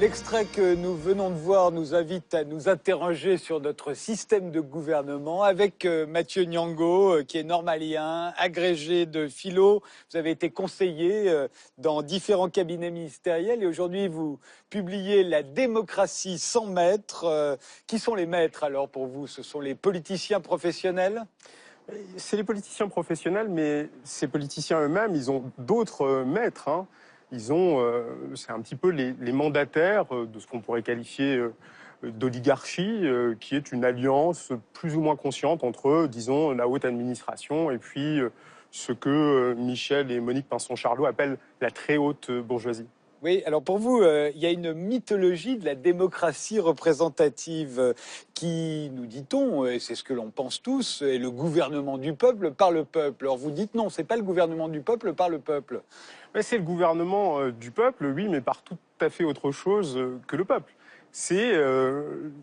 L'extrait que nous venons de voir nous invite à nous interroger sur notre système de gouvernement avec Mathieu Nyongo, qui est normalien, agrégé de philo. Vous avez été conseiller dans différents cabinets ministériels et aujourd'hui vous publiez La démocratie sans maître. Qui sont les maîtres alors pour vous? Ce sont les politiciens professionnels? C'est les politiciens professionnels, mais ces politiciens eux-mêmes, ils ont d'autres maîtres, hein. C'est un petit peu les mandataires de ce qu'on pourrait qualifier d'oligarchie, qui est une alliance plus ou moins consciente entre, disons, la haute administration et puis ce que Michel et Monique Pinson-Charlot appellent la très haute bourgeoisie. Oui, alors pour vous, il y a une mythologie de la démocratie représentative qui, nous dit-on, et c'est ce que l'on pense tous, est le gouvernement du peuple par le peuple. Alors vous dites non, c'est pas le gouvernement du peuple par le peuple. C'est le gouvernement du peuple, oui, mais par tout à fait autre chose que le peuple. C'est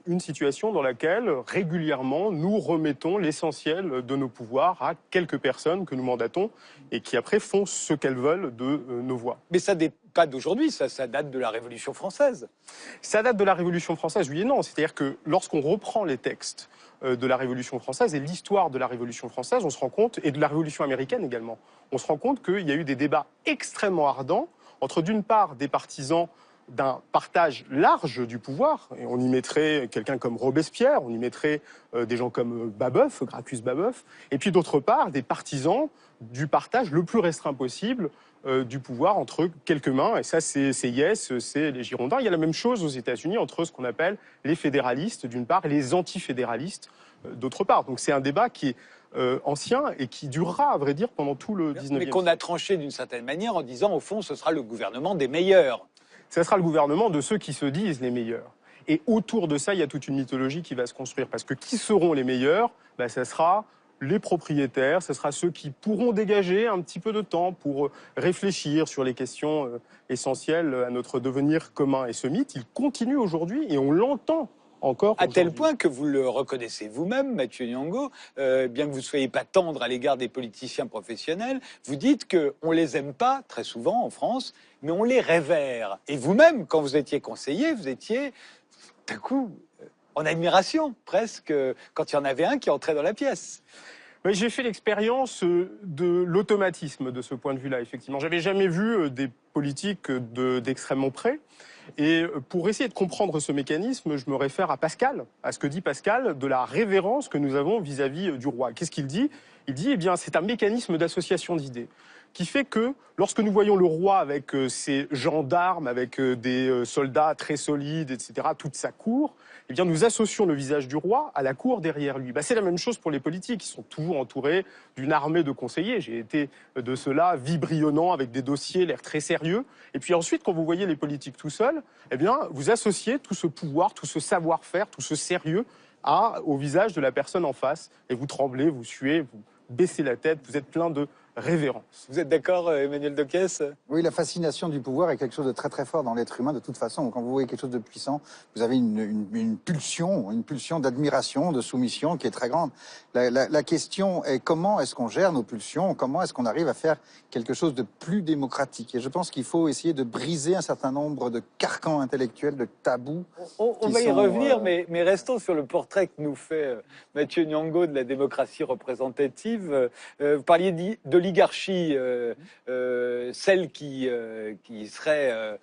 une situation dans laquelle régulièrement nous remettons l'essentiel de nos pouvoirs à quelques personnes que nous mandatons et qui après font ce qu'elles veulent de nos voix. Mais ça n'est pas d'aujourd'hui, ça date de la Révolution française. Ça date de la Révolution française, oui et non. C'est-à-dire que lorsqu'on reprend les textes de la Révolution française et l'histoire de la Révolution française, on se rend compte, et de la Révolution américaine également, on se rend compte qu'il y a eu des débats extrêmement ardents entre d'une part des partisans d'un partage large du pouvoir, et on y mettrait quelqu'un comme Robespierre, on y mettrait des gens comme Babeuf, Gracchus Babeuf, et puis d'autre part des partisans du partage le plus restreint possible du pouvoir entre quelques mains, et ça c'est Yes, c'est les Girondins. Il y a la même chose aux États-Unis entre ce qu'on appelle les fédéralistes d'une part et les antifédéralistes d'autre part. Donc c'est un débat qui est ancien et qui durera, à vrai dire, pendant tout le 19e siècle. Mais qu'on a tranché d'une certaine manière en disant, au fond, ce sera le gouvernement des meilleurs. Ça sera le gouvernement de ceux qui se disent les meilleurs. Et autour de ça, il y a toute une mythologie qui va se construire. Parce que qui seront les meilleurs? Ça sera les propriétaires, ce sera ceux qui pourront dégager un petit peu de temps pour réfléchir sur les questions essentielles à notre devenir commun. Et ce mythe, il continue aujourd'hui et on l'entend encore à tel point que vous le reconnaissez vous-même, Mathieu Nyongo, bien que vous ne soyez pas tendre à l'égard des politiciens professionnels, vous dites qu'on ne les aime pas, très souvent en France, mais on les révère. Et vous-même, quand vous étiez conseiller, vous étiez, d'un coup, en admiration, presque, quand il y en avait un qui entrait dans la pièce. J'ai fait l'expérience de l'automatisme de ce point de vue-là, effectivement. J'avais jamais vu des politiques d'extrêmement près. Et pour essayer de comprendre ce mécanisme, je me réfère à Pascal, à ce que dit Pascal de la révérence que nous avons vis-à-vis du roi. Qu'est-ce qu'il dit? Il dit, eh bien, c'est un mécanisme d'association d'idées qui fait que lorsque nous voyons le roi avec ses gendarmes, avec des soldats très solides, etc., toute sa cour, eh bien, nous associons le visage du roi à la cour derrière lui. C'est la même chose pour les politiques, ils sont toujours entourés d'une armée de conseillers. J'ai été de ceux-là, vibrionnant, avec des dossiers, l'air très sérieux. Et puis ensuite, quand vous voyez les politiques tout seuls, eh bien, vous associez tout ce pouvoir, tout ce savoir-faire, tout ce sérieux au visage de la personne en face. Et vous tremblez, vous suez, vous baissez la tête, vous êtes plein de révérence. Vous êtes d'accord, Emmanuel Dequesse? Oui, la fascination du pouvoir est quelque chose de très très fort dans l'être humain de toute façon. Quand vous voyez quelque chose de puissant, vous avez une pulsion d'admiration, de soumission qui est très grande. La question est comment est-ce qu'on gère nos pulsions, comment est-ce qu'on arrive à faire quelque chose de plus démocratique. Et je pense qu'il faut essayer de briser un certain nombre de carcans intellectuels, de tabous. On va y revenir, mais restons sur le portrait que nous fait Mathieu Nyongo de la démocratie représentative. Vous parliez d'oligarchie, celle qui serait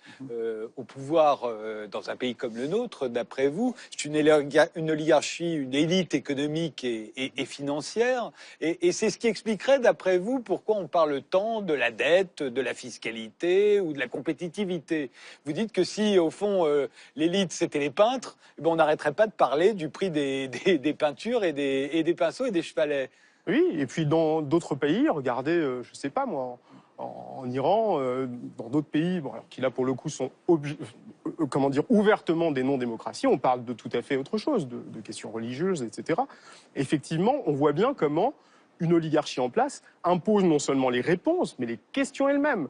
au pouvoir dans un pays comme le nôtre, d'après vous. C'est une oligarchie, une élite économique et financière. Et c'est ce qui expliquerait, d'après vous, pourquoi on parle tant de la dette, de la fiscalité ou de la compétitivité. Vous dites que si, au fond, l'élite, c'était les peintres, on n'arrêterait pas de parler du prix des peintures et des pinceaux et des chevalets. Oui, et puis dans d'autres pays, regardez, je sais pas moi, en Iran, dans d'autres pays, qui là pour le coup sont ouvertement des non-démocraties, on parle de tout à fait autre chose, de questions religieuses, etc. Effectivement, on voit bien comment une oligarchie en place impose non seulement les réponses, mais les questions elles-mêmes.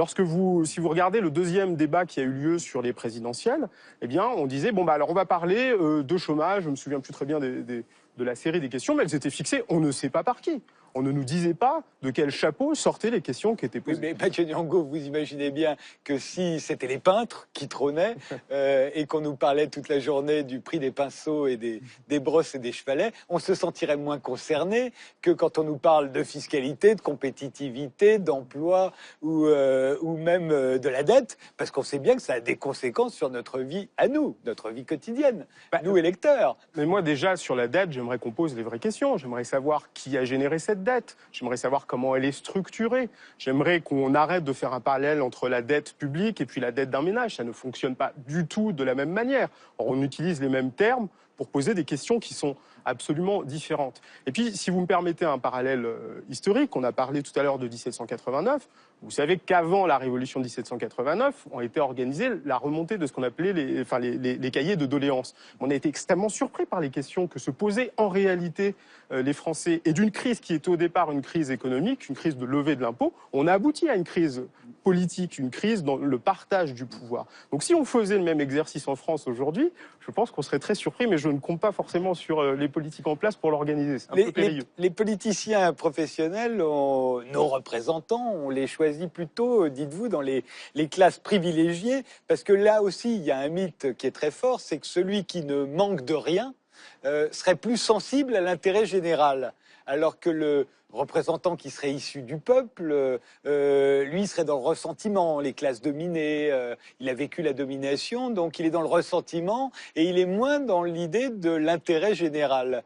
Si vous regardez le deuxième débat qui a eu lieu sur les présidentielles, eh bien, on disait, alors on va parler de chômage, je me souviens plus très bien de la série des questions, mais elles étaient fixées, on ne sait pas par qui. On ne nous disait pas de quel chapeau sortaient les questions qui étaient Oui, posées. mais Mathieu Nyong'o, vous imaginez bien que si c'était les peintres qui trônaient et qu'on nous parlait toute la journée du prix des pinceaux et des brosses et des chevalets, on se sentirait moins concerné que quand on nous parle de fiscalité, de compétitivité, d'emploi ou même de la dette, parce qu'on sait bien que ça a des conséquences sur notre vie à nous, notre vie quotidienne, nous électeurs. Mais moi déjà, sur la dette, j'aimerais qu'on pose les vraies questions. J'aimerais savoir qui a généré cette dette. J'aimerais savoir comment elle est structurée. J'aimerais qu'on arrête de faire un parallèle entre la dette publique et puis la dette d'un ménage. Ça ne fonctionne pas du tout de la même manière. Or, on utilise les mêmes termes pour poser des questions qui sont absolument différentes. Et puis, si vous me permettez un parallèle historique, on a parlé tout à l'heure de 1789. Vous savez qu'avant la Révolution de 1789, on était organisé la remontée de ce qu'on appelait les cahiers de doléances. On a été extrêmement surpris par les questions que se posaient en réalité les Français. Et d'une crise qui était au départ une crise économique, une crise de levée de l'impôt, on a abouti à une crise politique, une crise dans le partage du pouvoir. Donc si on faisait le même exercice en France aujourd'hui, je pense qu'on serait très surpris, mais je ne compte pas forcément sur les politiques en place pour l'organiser. C'est un peu périlleux. Les politiciens professionnels, nos représentants, on les choisit plutôt, dites-vous, dans les classes privilégiées, parce que là aussi, il y a un mythe qui est très fort, c'est que celui qui ne manque de rien serait plus sensible à l'intérêt général, alors que le représentant qui serait issu du peuple, lui serait dans le ressentiment, les classes dominées, il a vécu la domination, donc il est dans le ressentiment et il est moins dans l'idée de l'intérêt général.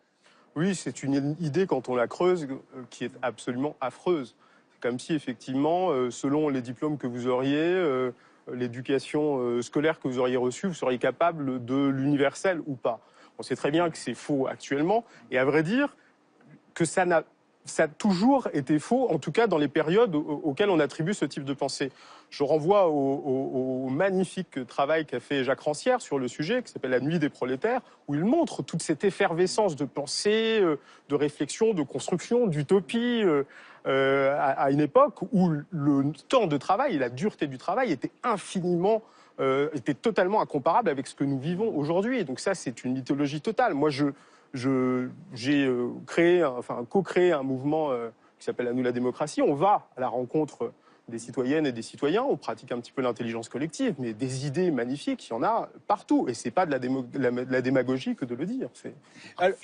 Oui, c'est une idée, quand on la creuse, qui est absolument affreuse. C'est comme si, effectivement, selon les diplômes que vous auriez, l'éducation scolaire que vous auriez reçue, vous seriez capable de l'universel ou pas. On sait très bien que c'est faux actuellement, et à vrai dire, que ça a toujours été faux, en tout cas dans les périodes auxquelles on attribue ce type de pensée. Je renvoie au magnifique travail qu'a fait Jacques Rancière sur le sujet, qui s'appelle La Nuit des prolétaires, où il montre toute cette effervescence de pensée, de réflexion, de construction, d'utopie, à une époque où le temps de travail et la dureté du travail étaient était totalement incomparable avec ce que nous vivons aujourd'hui. Donc ça, c'est une mythologie totale. Moi, j'ai co-créé un mouvement qui s'appelle À nous la démocratie. On va à la rencontre des citoyennes et des citoyens, on pratique un petit peu l'intelligence collective, mais des idées magnifiques, il y en a partout. Et c'est pas de la démagogie que de le dire.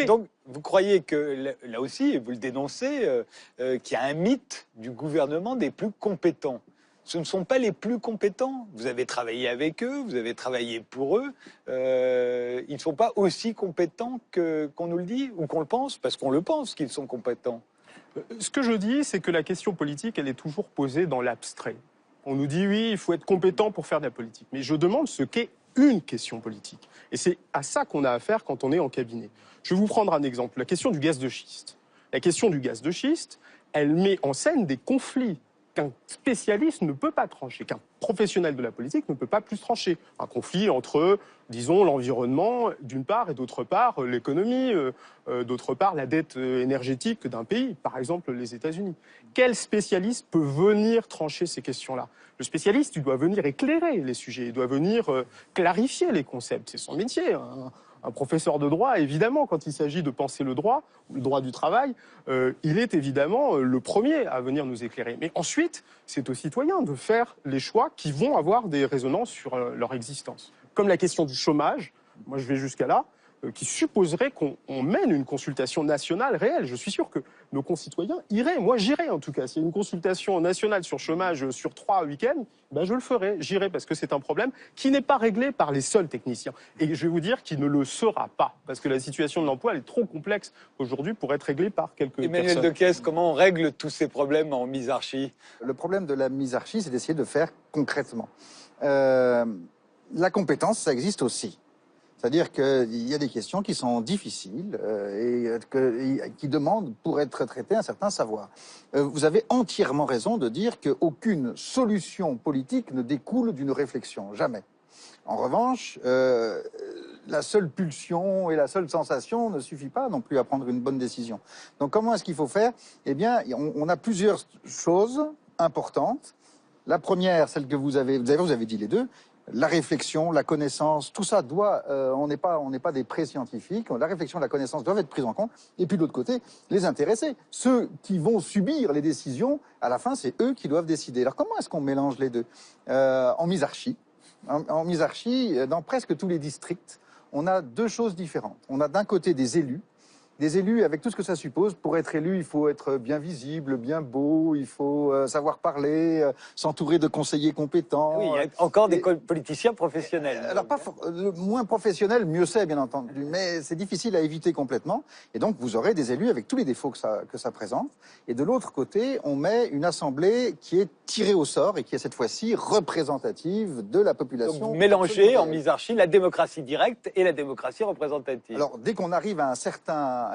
Donc, vous croyez que, là aussi, vous le dénoncez, qu'il y a un mythe du gouvernement des plus compétents. Ce ne sont pas les plus compétents. Vous avez travaillé avec eux, vous avez travaillé pour eux. Ils ne sont pas aussi compétents qu'on nous le dit ou qu'on le pense, parce qu'on le pense qu'ils sont compétents. Ce que je dis, c'est que la question politique, elle est toujours posée dans l'abstrait. On nous dit, oui, il faut être compétent pour faire de la politique. Mais je demande ce qu'est une question politique. Et c'est à ça qu'on a affaire quand on est en cabinet. Je vais vous prendre un exemple, la question du gaz de schiste. La question du gaz de schiste, elle met en scène des conflits qu'un spécialiste ne peut pas trancher, qu'un professionnel de la politique ne peut pas plus trancher. Un conflit entre, disons, l'environnement, d'une part, et d'autre part, l'économie, d'autre part, la dette énergétique d'un pays, par exemple les États-Unis. Quel spécialiste peut venir trancher ces questions-là? Le spécialiste, il doit venir éclairer les sujets, il doit venir clarifier les concepts. C'est son métier. Un professeur de droit, évidemment, quand il s'agit de penser le droit du travail, il est évidemment le premier à venir nous éclairer. Mais ensuite, c'est aux citoyens de faire les choix qui vont avoir des résonances sur leur existence. Comme la question du chômage, moi je vais jusqu'à là, qui supposerait qu'on mène une consultation nationale réelle. Je suis sûr que nos concitoyens iraient, moi j'irais en tout cas. S'il y a une consultation nationale sur chômage sur 3 week-ends, ben je le ferai, j'irai parce que c'est un problème qui n'est pas réglé par les seuls techniciens. Et je vais vous dire qu'il ne le sera pas, parce que la situation de l'emploi elle est trop complexe aujourd'hui pour être réglée par quelques personnes. Emmanuel Decaisse, comment on règle tous ces problèmes en misarchie? Le problème de la misarchie, c'est d'essayer de faire concrètement. La compétence, ça existe aussi. C'est-à-dire qu'il y a des questions qui sont difficiles et qui demandent, pour être traitées, un certain savoir. Vous avez entièrement raison de dire qu'aucune solution politique ne découle d'une réflexion, jamais. En revanche, la seule pulsion et la seule sensation ne suffit pas non plus à prendre une bonne décision. Donc comment est-ce qu'il faut faire? Eh bien, on a plusieurs choses importantes. La première, celle que vous avez dit les deux, la réflexion, la connaissance, tout ça doit, on n'est pas des pré-scientifiques, la réflexion et la connaissance doivent être prises en compte. Et puis de l'autre côté, les intéressés, ceux qui vont subir les décisions, à la fin, c'est eux qui doivent décider. Alors comment est-ce qu'on mélange les deux? En misarchie, en misarchie, dans presque tous les districts, on a deux choses différentes. On a d'un côté des élus avec tout ce que ça suppose. Pour être élu, il faut être bien visible, bien beau, il faut savoir parler, s'entourer de conseillers compétents. Oui, il y a encore des politiciens professionnels. Alors, le moins professionnel, mieux c'est, bien entendu, mais c'est difficile à éviter complètement. Et donc, vous aurez des élus avec tous les défauts que ça présente. Et de l'autre côté, on met une assemblée qui est tirée au sort et qui est cette fois-ci représentative de la population. Donc, vous mélangez en misarchie la démocratie directe et la démocratie représentative. Alors, dès qu'on arrive à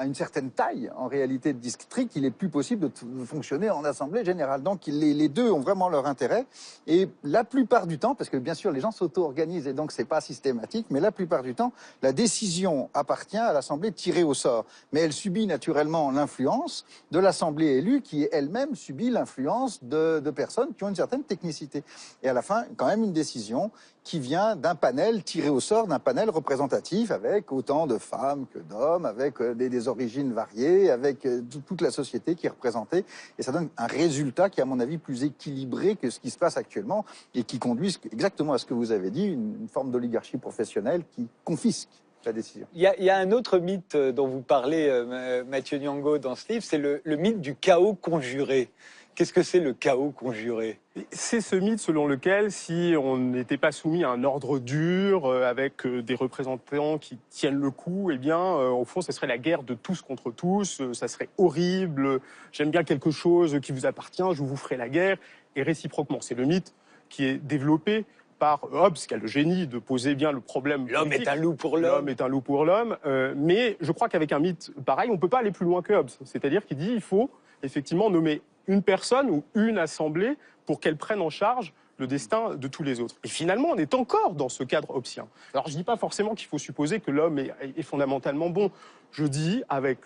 une certaine taille, en réalité, de district, il est plus possible de fonctionner en assemblée générale. Donc, les deux ont vraiment leur intérêt. Et la plupart du temps, parce que bien sûr, les gens s'auto-organisent et donc c'est pas systématique, mais la plupart du temps, la décision appartient à l'assemblée tirée au sort. Mais elle subit naturellement l'influence de l'assemblée élue qui elle-même subit l'influence de personnes qui ont une certaine technicité. Et à la fin, quand même une décision qui vient d'un panel tiré au sort, d'un panel représentatif avec autant de femmes que d'hommes, avec des origines variées, avec toute la société qui est représentée. Et ça donne un résultat qui est, à mon avis, plus équilibré que ce qui se passe actuellement et qui conduit exactement à ce que vous avez dit, une forme d'oligarchie professionnelle qui confisque la décision. Il y a un autre mythe dont vous parlez, Mathieu Nyong'o, dans ce livre, c'est le mythe du chaos conjuré. Qu'est-ce que c'est le chaos conjuré? C'est ce mythe selon lequel, si on n'était pas soumis à un ordre dur, avec des représentants qui tiennent le coup, eh bien, au fond, ce serait la guerre de tous contre tous, ça serait horrible, j'aime bien quelque chose qui vous appartient, je vous ferai la guerre, et réciproquement. C'est le mythe qui est développé par Hobbes, qui a le génie de poser bien le problème. L'homme est un loup pour l'homme. L'homme est un loup pour l'homme. Mais je crois qu'avec un mythe pareil, on ne peut pas aller plus loin que Hobbes. C'est-à-dire qu'il dit qu'il faut effectivement nommer une personne ou une assemblée pour qu'elle prenne en charge le destin de tous les autres. Et finalement, on est encore dans ce cadre hobbesien. Alors, je ne dis pas forcément qu'il faut supposer que l'homme est fondamentalement bon. Je dis, avec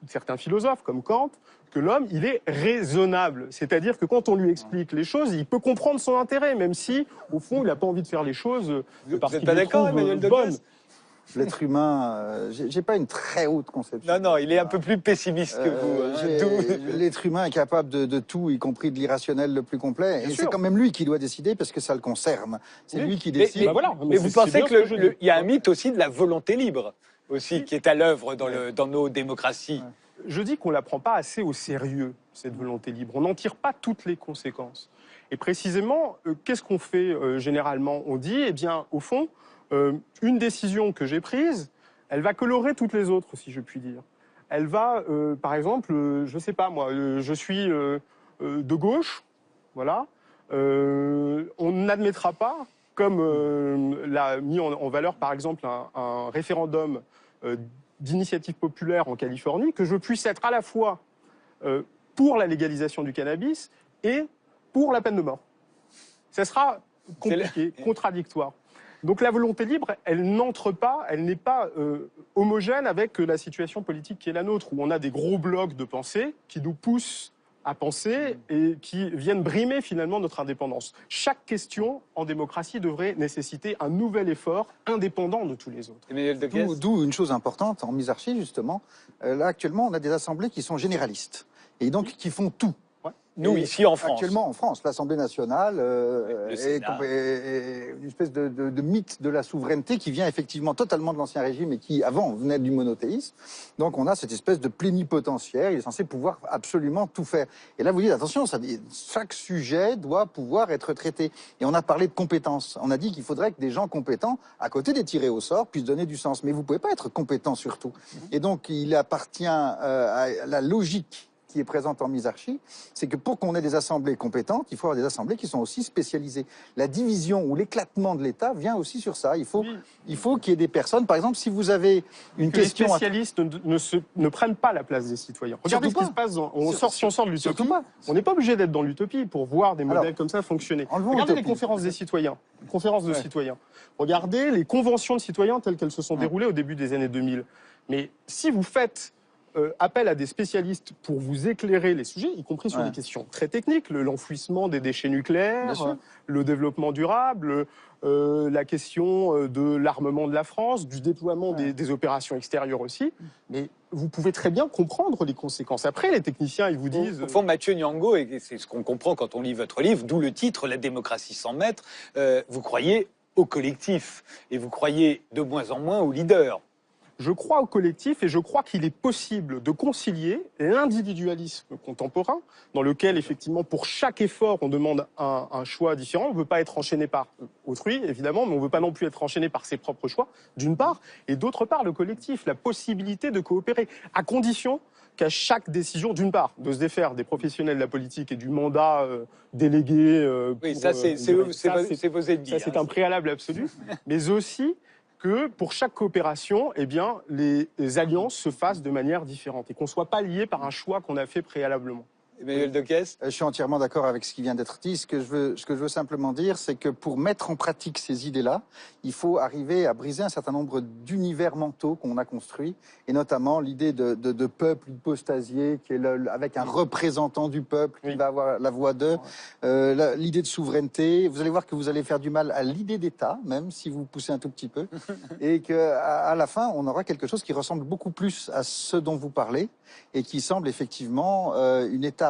certains philosophes comme Kant, que l'homme, il est raisonnable. C'est-à-dire que quand on lui explique les choses, il peut comprendre son intérêt, même si, au fond, il n'a pas envie de faire les choses parce qu'il les trouve bonnes. L'être humain, j'ai pas une très haute conception. Non, non, il est un peu plus pessimiste que vous. L'être humain est capable de tout, y compris de l'irrationnel le plus complet. Et c'est quand même lui qui doit décider parce que ça le concerne. C'est lui qui décide. Mais vous pensez qu'il y a un mythe aussi de la volonté libre, aussi, qui est à l'œuvre dans nos démocraties. Je dis qu'on ne la prend pas assez au sérieux, cette volonté libre. On n'en tire pas toutes les conséquences. Et précisément, qu'est-ce qu'on fait généralement? On dit, eh bien, au fond, une décision que j'ai prise, elle va colorer toutes les autres, si je puis dire. Elle va, par exemple, je ne sais pas moi, je suis de gauche, voilà. On n'admettra pas, comme l'a mis en valeur, par exemple, un référendum d'initiative populaire en Californie, que je puisse être à la fois pour la légalisation du cannabis et pour la peine de mort. Ça sera compliqué, contradictoire. Donc la volonté libre, elle n'entre pas, elle n'est pas homogène avec la situation politique qui est la nôtre, où on a des gros blocs de pensée qui nous poussent à penser et qui viennent brimer finalement notre indépendance. Chaque question en démocratie devrait nécessiter un nouvel effort indépendant de tous les autres. D'où une chose importante en misarchie, justement. Là, actuellement, on a des assemblées qui sont généralistes et donc qui font tout. Nous, ici en France. Actuellement, en France, l'Assemblée nationale est une espèce de mythe de la souveraineté qui vient effectivement totalement de l'Ancien Régime et qui, avant, venait du monothéisme. Donc, on a cette espèce de plénipotentiaire. Il est censé pouvoir absolument tout faire. Et là, vous dites, attention, chaque sujet doit pouvoir être traité. Et on a parlé de compétences. On a dit qu'il faudrait que des gens compétents, à côté des tirés au sort, puissent donner du sens. Mais vous ne pouvez pas être compétent sur tout. Et donc, il appartient à la logique qui est présente en misarchie, c'est que pour qu'on ait des assemblées compétentes, il faut avoir des assemblées qui sont aussi spécialisées. La division ou l'éclatement de l'État vient aussi sur ça. Il faut qu'il y ait des personnes, par exemple, si vous avez une question... Les spécialistes ne prennent pas la place des citoyens. Regardez ce qui se passe, si on sort de l'utopie, on n'est pas obligé d'être dans l'utopie pour voir des modèles comme ça fonctionner. Regardez les conférences des citoyens, conférences de citoyens. Regardez les conventions de citoyens telles qu'elles se sont déroulées au début des années 2000. Mais si vous faites appel à des spécialistes pour vous éclairer les sujets, y compris sur des questions très techniques, l'enfouissement des déchets nucléaires, le développement durable, la question de l'armement de la France, du déploiement des opérations extérieures aussi. Mais vous pouvez très bien comprendre les conséquences. Après, les techniciens, ils vous disent... Au fond, Mathieu Niango, et c'est ce qu'on comprend quand on lit votre livre, d'où le titre, La démocratie sans maître, vous croyez au collectif et vous croyez de moins en moins aux leaders. Je crois au collectif et je crois qu'il est possible de concilier l'individualisme contemporain, dans lequel, effectivement, pour chaque effort, on demande un choix différent. On ne veut pas être enchaîné par autrui, évidemment, mais on ne veut pas non plus être enchaîné par ses propres choix, d'une part, et d'autre part, le collectif, la possibilité de coopérer, à condition qu'à chaque décision, d'une part, de se défaire des professionnels de la politique et du mandat délégué. Oui, ça, c'est vos ennemis. Ça, c'est un préalable absolu, mais aussi que pour chaque coopération, eh bien, les alliances se fassent de manière différente et qu'on ne soit pas lié par un choix qu'on a fait préalablement. Emmanuel Dequesne. Je suis entièrement d'accord avec ce qui vient d'être dit. Ce que je veux simplement dire, c'est que pour mettre en pratique ces idées-là, il faut arriver à briser un certain nombre d'univers mentaux qu'on a construits, et notamment l'idée de peuple hypostasié, qui est avec un représentant du peuple qui va avoir la voix d'eux, l'idée de souveraineté. Vous allez voir que vous allez faire du mal à l'idée d'État, même si vous poussez un tout petit peu, et qu'à la fin, on aura quelque chose qui ressemble beaucoup plus à ce dont vous parlez, et qui semble effectivement une étape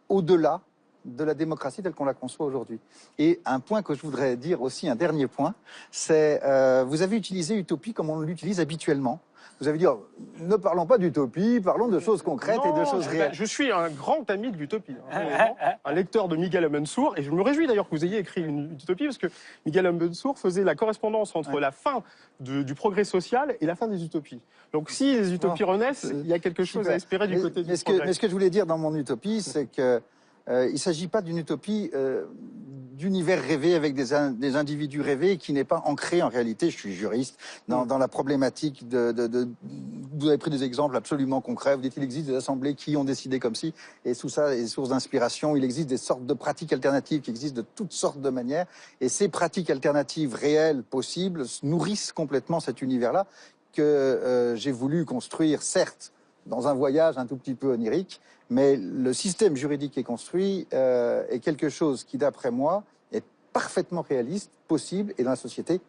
au-delà de la démocratie telle qu'on la conçoit aujourd'hui. Et un point que je voudrais dire aussi, un dernier point, c'est vous avez utilisé utopie comme on l'utilise habituellement. Vous avez dit, oh, ne parlons pas d'utopie, parlons de choses concrètes et de choses réelles. Je suis un grand ami de l'utopie, un lecteur de Miguel Abensour, et je me réjouis d'ailleurs que vous ayez écrit une utopie, parce que Miguel Abensour faisait la correspondance entre la fin du progrès social et la fin des utopies. Donc si les utopies renaissent, il y a quelque chose à espérer du côté du progrès. Mais ce que je voulais dire dans mon utopie, c'est que il ne s'agit pas d'une utopie d'univers rêvé avec des individus rêvés qui n'est pas ancré en réalité, je suis juriste, dans la problématique vous avez pris des exemples absolument concrets, vous dites qu'il existe des assemblées qui ont décidé comme si, et sous ça, les sources d'inspiration, il existe des sortes de pratiques alternatives qui existent de toutes sortes de manières, et ces pratiques alternatives réelles, possibles, nourrissent complètement cet univers-là que j'ai voulu construire, certes, dans un voyage un tout petit peu onirique, mais le système juridique qui est construit est quelque chose qui, d'après moi, est parfaitement réaliste, possible, et dans la société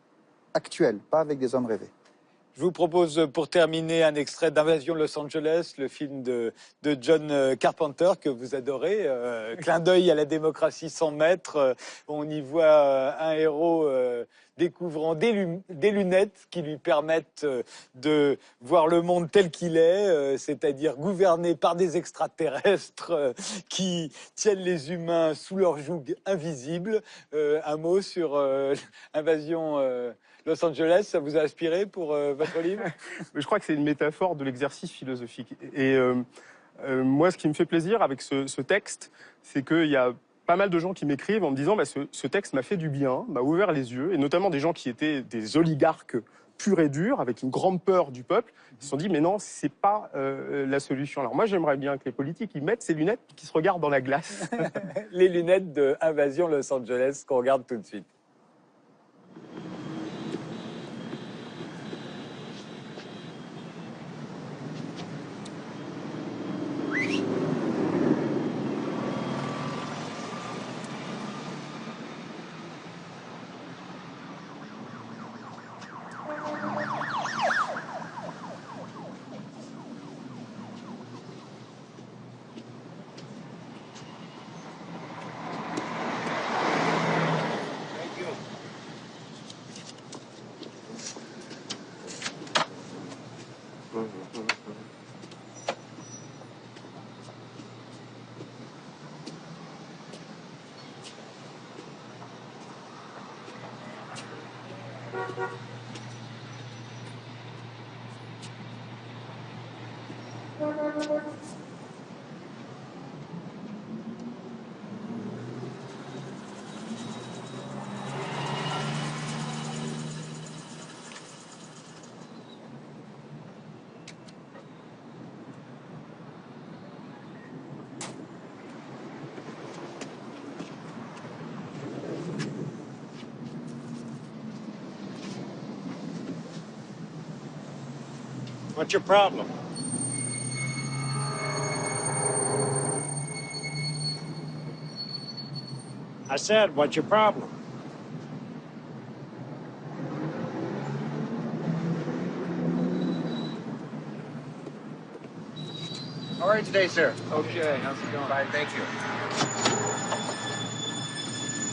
actuelle, pas avec des hommes rêvés. Je vous propose, pour terminer, un extrait d'Invasion Los Angeles, le film de John Carpenter, que vous adorez. Clin d'œil à la démocratie sans maître. On y voit un héros découvrant des lunettes qui lui permettent de voir le monde tel qu'il est, c'est-à-dire gouverné par des extraterrestres qui tiennent les humains sous leur joug invisible. Un mot sur Invasion Los Angeles, ça vous a inspiré pour votre livre? Je crois que c'est une métaphore de l'exercice philosophique. Et moi, ce qui me fait plaisir avec ce texte, c'est qu'il y a pas mal de gens qui m'écrivent en me disant ce texte m'a fait du bien, m'a ouvert les yeux, et notamment des gens qui étaient des oligarques purs et durs, avec une grande peur du peuple, ils se sont dit mais non, c'est pas la solution. Alors moi, j'aimerais bien que les politiques ils mettent ces lunettes et qu'ils se regardent dans la glace. Les lunettes de Invasion Los Angeles qu'on regarde tout de suite. What's your problem? I said, what's your problem? How are you today, sir? Okay, how's it going? Fine, thank you.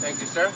Thank you, sir.